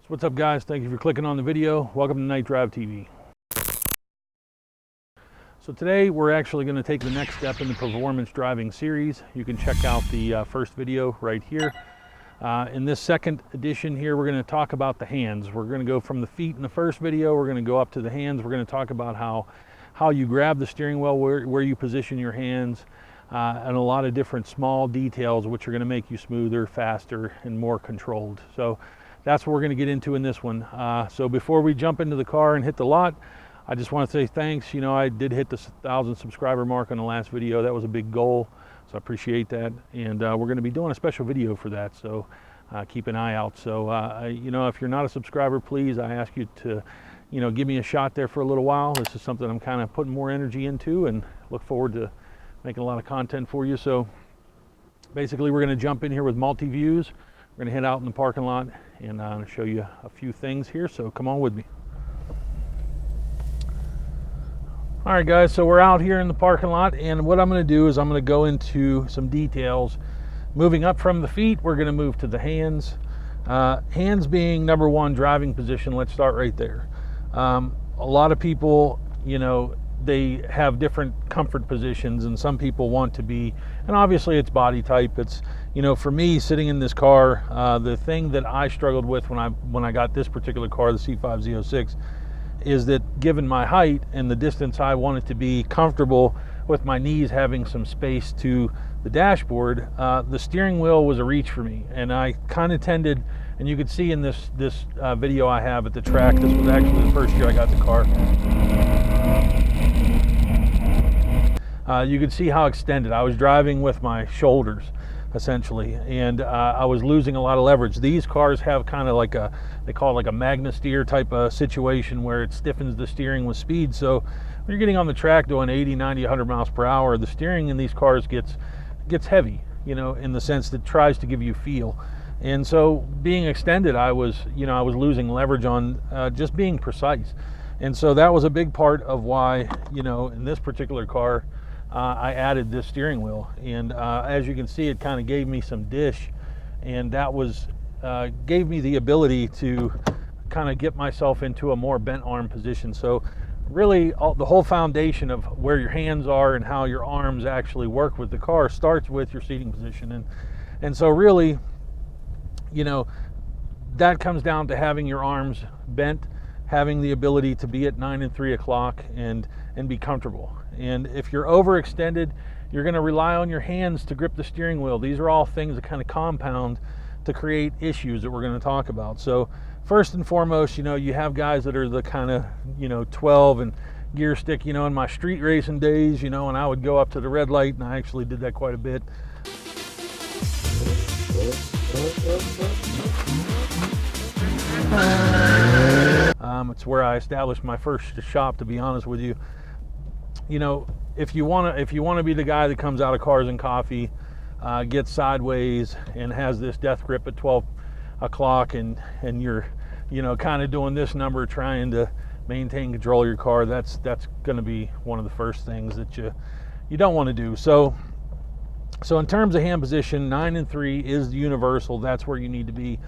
So what's up, guys? Thank you for clicking on the video. Welcome to Night Drive TV. So today we're actually going to take the next step in the performance driving series. You can check out the first video right here. In this second edition here, we're going to talk about the hands. We're going to go from the feet in the first video. We're going to go up to the hands. We're going to talk about how you grab the steering wheel, where you position your hands, and a lot of different small details which are going to make you smoother, faster, and more controlled. So that's what we're going to get into in this one. So before we jump into the car and hit the lot, I just want to say thanks. You know, I did hit the 1,000 subscriber mark on the last video. That was a big goal, so I appreciate that. And we're going to be doing a special video for that, so keep an eye out. So, you know, if you're not a subscriber, please, I ask you to, you know, give me a shot there for a little while. This is something I'm kind of putting more energy into and look forward to making a lot of content for you. So basically, we're going to jump in here with multi-views. We're going to head out in the parking lot and show you a few things here, so come on with me. All right, guys, so we're out here in the parking lot, and what I'm going to do is I'm going to go into some details. Moving up from the feet, we're going to move to the hands. Hands being number one, driving position. Let's start right there. A lot of people, you know, they have different comfort positions, and some people want to be, and obviously it's body type. It's, you know, for me, sitting in this car, the thing that I struggled with when I got this particular car, the C5 Z06, is that given my height and the distance, I wanted to be comfortable with my knees having some space to the dashboard. The steering wheel was a reach for me, and I kind of tended, and you could see in this video I have at the track, this was actually the first year I got the car. You could see how extended. I was driving with my shoulders, essentially, and I was losing a lot of leverage. These cars have kind of like they call it like a magna steer type of situation where it stiffens the steering with speed. So when you're getting on the track doing 80, 90, 100 miles per hour, the steering in these cars gets heavy, you know, in the sense that it tries to give you feel. And so being extended, I was losing leverage on just being precise. And so that was a big part of why, you know, in this particular car, I added this steering wheel. And as you can see, it kind of gave me some dish, and that was gave me the ability to kind of get myself into a more bent arm position. So really the whole foundation of where your hands are and how your arms actually work with the car starts with your seating position. And so really, you know, that comes down to having your arms bent, having the ability to be at 9 and 3 o'clock and be comfortable. And if you're overextended, you're going to rely on your hands to grip the steering wheel. These are all things that kind of compound to create issues that we're going to talk about. So first and foremost, you know, you have guys that are the kind of, you know, 12 and gear stick, you know, in my street racing days, you know, and I would go up to the red light, and I actually did that quite a bit. It's where I established my first shop, to be honest with you. You know, if you want to be the guy that comes out of Cars and Coffee, gets sideways and has this death grip at 12 o'clock, and you're, you know, kind of doing this number, trying to maintain control of your car, that's going to be one of the first things that you don't want to do. So in terms of hand position, 9 and 3 is universal. That's where you need to be,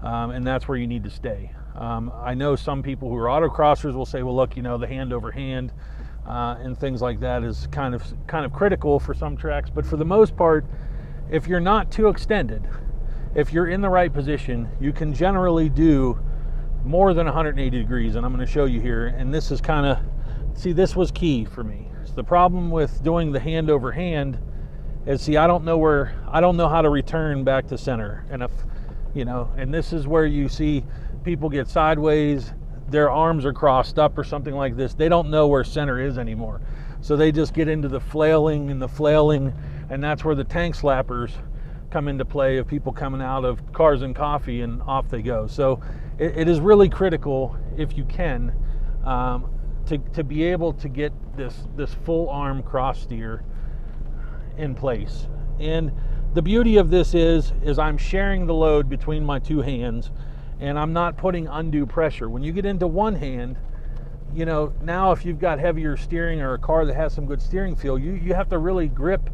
and that's where you need to stay. I know some people who are autocrossers will say, well, look, you know, the hand over hand and things like that is kind of critical for some tracks, but for the most part, if you're not too extended, if you're in the right position, you can generally do more than 180 degrees, and I'm going to show you here. And this is kind of, see, this was key for me. So the problem with doing the hand over hand is, see, I don't know how to return back to center. And if, you know, and this is where you see people get sideways, their arms are crossed up or something like this. They don't know where center is anymore. So they just get into the flailing, and that's where the tank slappers come into play, of people coming out of Cars and Coffee, and off they go. So it is really critical, if you can, to be able to get this full arm cross steer in place. And the beauty of this is I'm sharing the load between my two hands, and I'm not putting undue pressure. When you get into one hand, you know, now if you've got heavier steering or a car that has some good steering feel, you have to really grip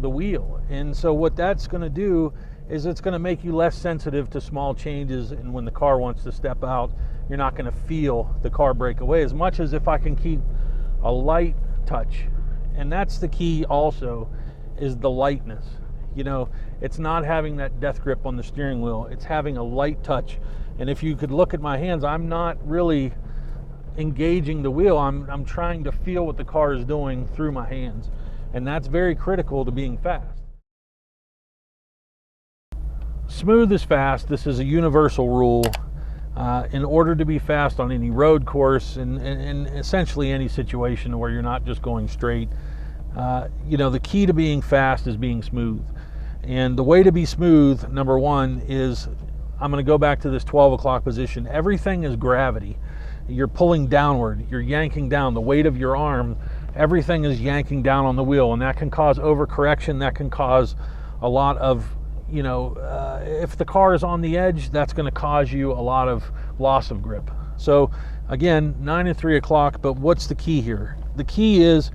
the wheel. And so what that's going to do is it's going to make you less sensitive to small changes, and when the car wants to step out, you're not going to feel the car break away as much as if I can keep a light touch. And that's the key also, is the lightness. You know, it's not having that death grip on the steering wheel, it's having a light touch. And if you could look at my hands, I'm not really engaging the wheel, I'm trying to feel what the car is doing through my hands. And that's very critical to being fast. Smooth is fast. This is a universal rule. In order to be fast on any road course and essentially any situation where you're not just going straight, you know, the key to being fast is being smooth. And the way to be smooth, number one, is I'm going to go back to this 12 o'clock position. Everything is gravity. You're pulling downward, you're yanking down. The weight of your arm, everything is yanking down on the wheel, and that can cause overcorrection. That can cause a lot of, you know, if the car is on the edge, that's going to cause you a lot of loss of grip. So again, 9 and 3 o'clock, but what's the key here? The key is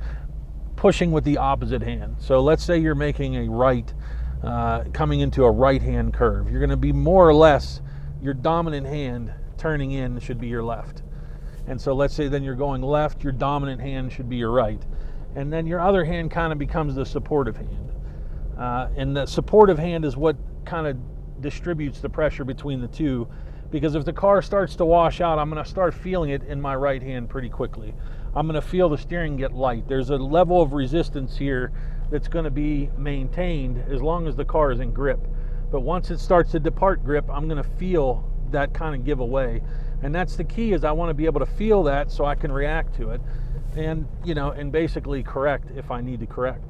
pushing with the opposite hand. So let's say you're making a right, coming into a right hand curve. You're going to be more or less, your dominant hand turning in should be your left. And so let's say then you're going left, your dominant hand should be your right. And then your other hand kind of becomes the supportive hand. And the supportive hand is what kind of distributes the pressure between the two, because if the car starts to wash out, I'm going to start feeling it in my right hand pretty quickly. I'm going to feel the steering get light. There's a level of resistance here that's going to be maintained as long as the car is in grip. But once it starts to depart grip, I'm going to feel that kind of give away. And that's the key, is I want to be able to feel that so I can react to it and, you know, and basically correct if I need to correct.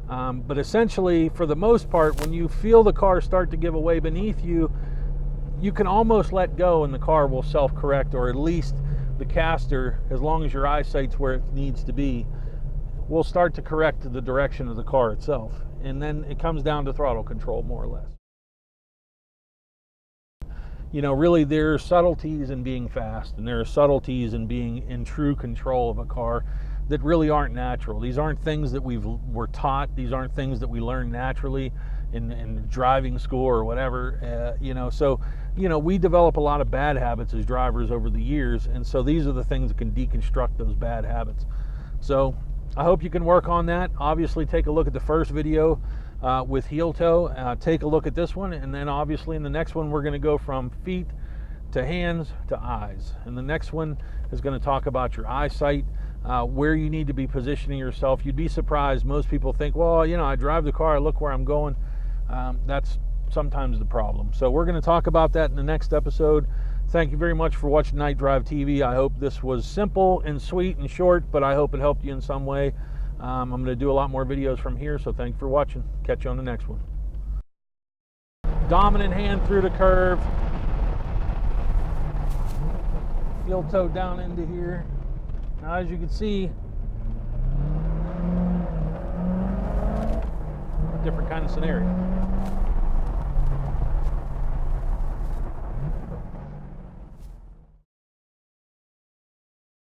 But essentially, for the most part, when you feel the car start to give away beneath you, you can almost let go and the car will self-correct, or at least the caster, as long as your eyesight's where it needs to be, will start to correct the direction of the car itself. And then it comes down to throttle control, more or less. You know, really, there are subtleties in being fast, and there are subtleties in being in true control of a car that really aren't natural. These aren't things that we're taught. These aren't things that we learn naturally in driving school or whatever. You know, so, you know, we develop a lot of bad habits as drivers over the years, and so these are the things that can deconstruct those bad habits. So I hope you can work on that. Obviously, take a look at the first video with heel toe. Take a look at this one, and then obviously in the next one we're going to go from feet to hands to eyes. And the next one is going to talk about your eyesight, where you need to be positioning yourself. You'd be surprised. Most people think, well, you know, I drive the car, I look where I'm going. That's sometimes the problem. So we're going to talk about that in the next episode. Thank you very much for watching Night Drive TV. I hope this was simple and sweet and short, but I hope it helped you in some way. I'm going to do a lot more videos from here, so thank you for watching. Catch you on the next one. Dominant hand through the curve. Heel toe down into here. Now, as you can see, a different kind of scenario.